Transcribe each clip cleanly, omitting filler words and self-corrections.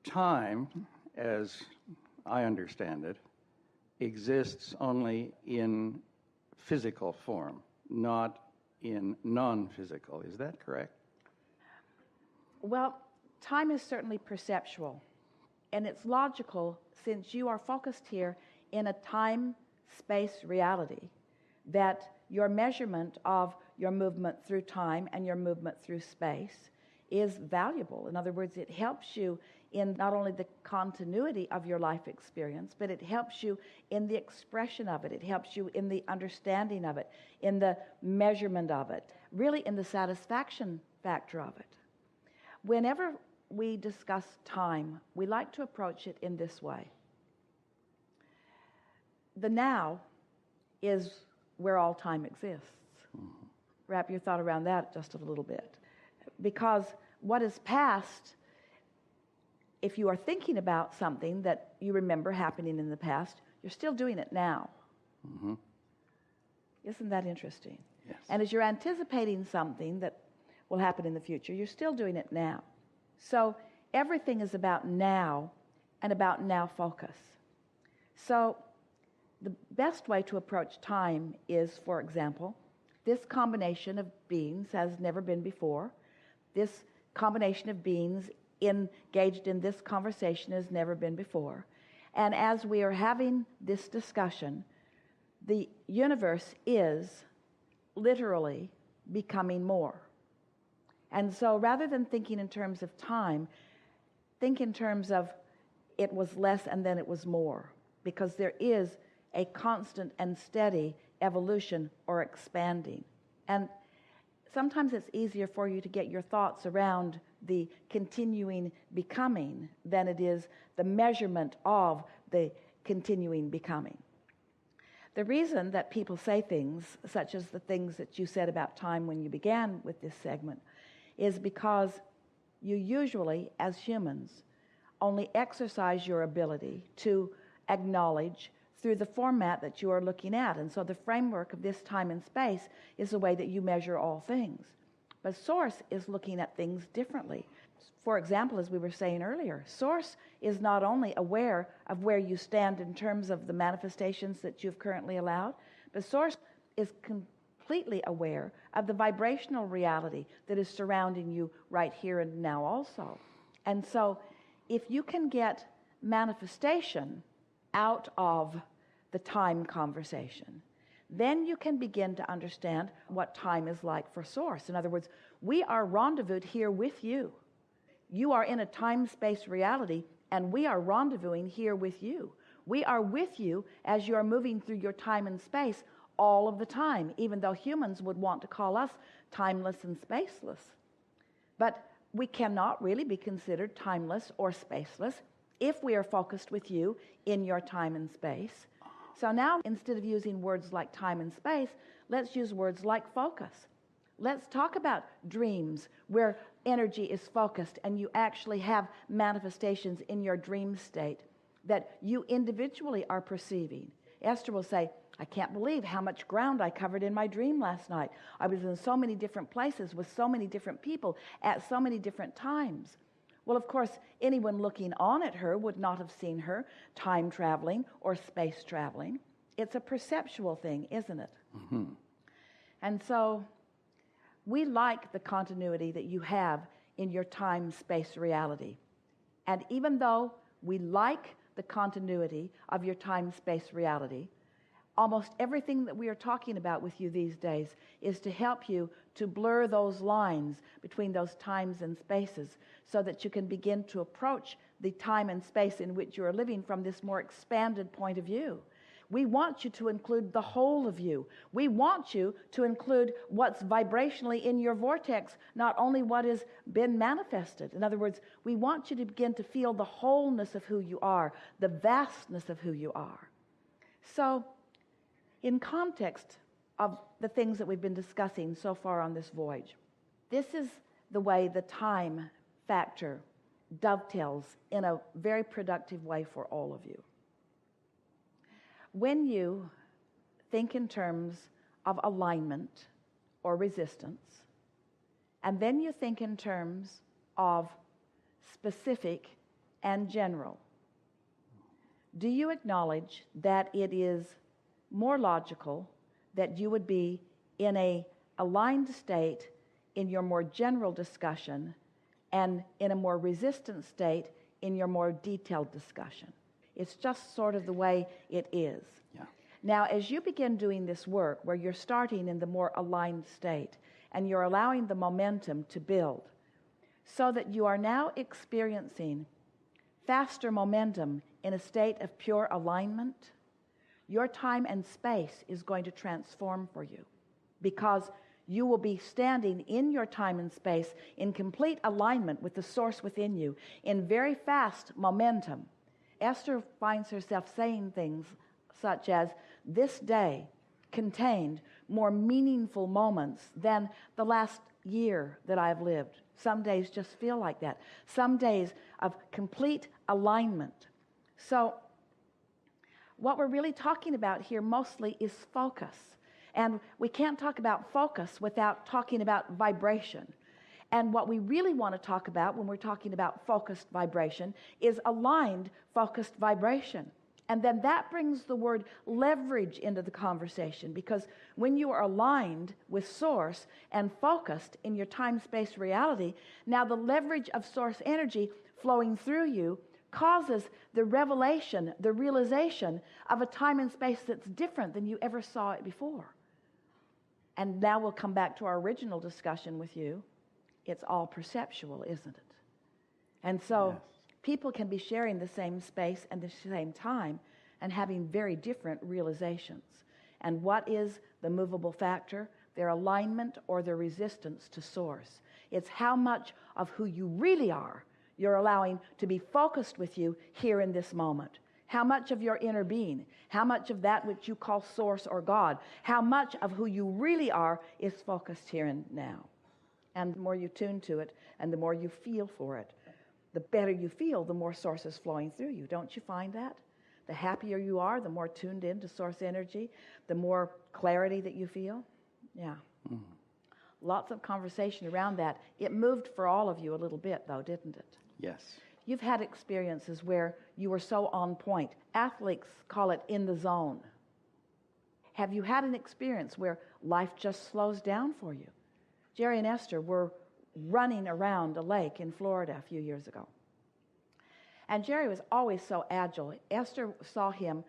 Time, as I understand it, exists only in physical form, not in non-physical. Is that correct? Well, time is certainly perceptual, and it's logical since you are focused here in a time-space reality that your measurement of your movement through time and your movement through space is valuable. In other words, it helps you in not only the continuity of your life experience, but it helps you in the expression of it. It helps you in the understanding of it, in the measurement of it, really in the satisfaction factor of it. Whenever we discuss time, we like to approach it in this way. The now is where all time exists. Wrap your thought around that just a little bit. Because what is past, if you are thinking about something that you remember happening in the past, you're still doing it now. Mm-hmm. Isn't that interesting? Yes. And as you're anticipating something that will happen in the future, you're still doing it now. So everything is about now and about now focus. So the best way to approach time is, for example, this combination of beings has never been before. This combination of beings engaged in this conversation has never been before. And as we are having this discussion, the universe is literally becoming more. And so rather than thinking in terms of time, think in terms of it was less and then it was more, because there is a constant and steady evolution or expanding. And sometimes it's easier for you to get your thoughts around the continuing becoming than it is the measurement of the continuing becoming. The reason that people say things, such as the things that you said about time when you began with this segment, is because you usually, as humans, only exercise your ability to acknowledge through the format that you are looking at. And so the framework of this time and space is the way that you measure all things. But Source is looking at things differently. For example, as we were saying earlier, Source is not only aware of where you stand in terms of the manifestations that you've currently allowed, but Source is completely aware of the vibrational reality that is surrounding you right here and now also. And so if you can get manifestation out of the time conversation, then you can begin to understand what time is like for Source. In other words, we are rendezvoused here with you. You are in a time-space reality, and we are rendezvousing here with you. We are with you as you are moving through your time and space all of the time, even though humans would want to call us timeless and spaceless. But we cannot really be considered timeless or spaceless if we are focused with you in your time and space. So now, instead of using words like time and space, let's use words like focus. Let's talk about dreams where energy is focused and you actually have manifestations in your dream state that you individually are perceiving. Esther will say, I can't believe how much ground I covered in my dream last night. I was in so many different places with so many different people at so many different times. Well, of course, anyone looking on at her would not have seen her time traveling or space traveling. It's a perceptual thing, isn't it? Mm-hmm. And so we like the continuity that you have in your time-space reality. And even though we like the continuity of your time-space reality, almost everything that we are talking about with you these days is to help you to blur those lines between those times and spaces so that you can begin to approach the time and space in which you are living from this more expanded point of view. We want you to include the whole of you. We want you to include what's vibrationally in your vortex, not only what has been manifested. In other words, we want you to begin to feel the wholeness of who you are, the vastness of who you are. So, in context of the things that we've been discussing so far on this voyage, this is the way the time factor dovetails in a very productive way for all of you. When you think in terms of alignment or resistance, and then you think in terms of specific and general, do you acknowledge that it is more logical that you would be in a aligned state in your more general discussion and in a more resistant state in your more detailed discussion? It's just sort of the way it is. Yeah. Now, as you begin doing this work where you're starting in the more aligned state and you're allowing the momentum to build so that you are now experiencing faster momentum in a state of pure alignment, your time and space is going to transform for you, because you will be standing in your time and space in complete alignment with the source within you in very fast momentum. Esther finds herself saying things such as, this day contained more meaningful moments than the last year that I've lived. Some days just feel like that. Some days of complete alignment. So what we're really talking about here mostly is focus. And we can't talk about focus without talking about vibration. And what we really want to talk about when we're talking about focused vibration is aligned focused vibration. And then that brings the word leverage into the conversation, because when you are aligned with source and focused in your time-space reality, now the leverage of source energy flowing through you causes the revelation, the realization of a time and space that's different than you ever saw it before. And now we'll come back to our original discussion with you. It's all perceptual, isn't it? And so Yes. People can be sharing the same space and the same time and having very different realizations. And what is the movable factor? Their alignment or their resistance to source. It's how much of who you really are you're allowing to be focused with you here in this moment. How much of your inner being, how much of that which you call source or God, how much of who you really are is focused here and now. And the more you tune to it and the more you feel for it, the better you feel, the more source is flowing through you. Don't you find that? The happier you are, the more tuned in to source energy, the more clarity that you feel. Yeah. Mm-hmm. Lots of conversation around that. It moved for all of you a little bit, though, didn't it? Yes. You've had experiences where you were so on point. Athletes call it in the zone. Have you had an experience where life just slows down for you? Jerry and Esther were running around a lake in Florida a few years ago. And Jerry was always so agile. Esther saw him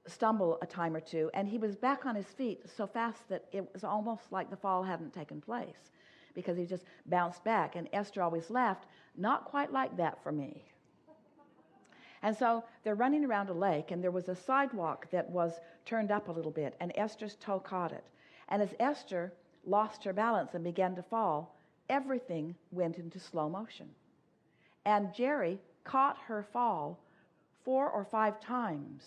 stumble a time or two, and he was back on his feet so fast that it was almost like the fall hadn't taken place, because he just bounced back. And Esther always laughed, not quite like that for me. And so they're running around a lake, and there was a sidewalk that was turned up a little bit, and Esther's toe caught it. And as Esther lost her balance and began to fall, everything went into slow motion. And Jerry caught her fall 4 or 5 times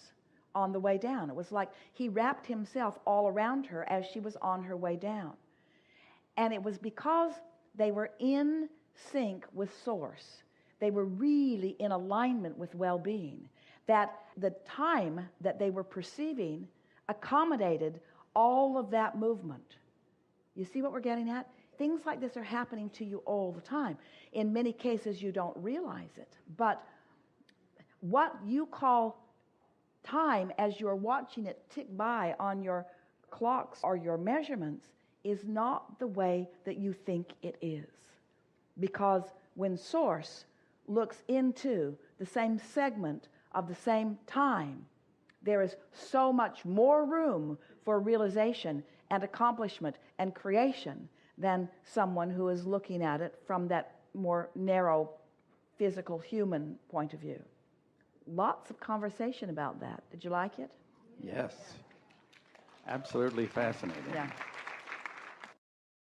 on the way down. It was like he wrapped himself all around her as she was on her way down. And it was because they were in sync with source. They were really in alignment with well-being, that the time that they were perceiving accommodated all of that movement. You see what we're getting at? Things like this are happening to you all the time. In many cases, you don't realize it. But what you call time as you're watching it tick by on your clocks or your measurements is not the way that you think it is. Because when Source looks into the same segment of the same time, there is so much more room for realization and accomplishment and creation than someone who is looking at it from that more narrow, physical, human point of view. Lots of conversation about that. Did you like it? Yes. Absolutely fascinating. Yeah.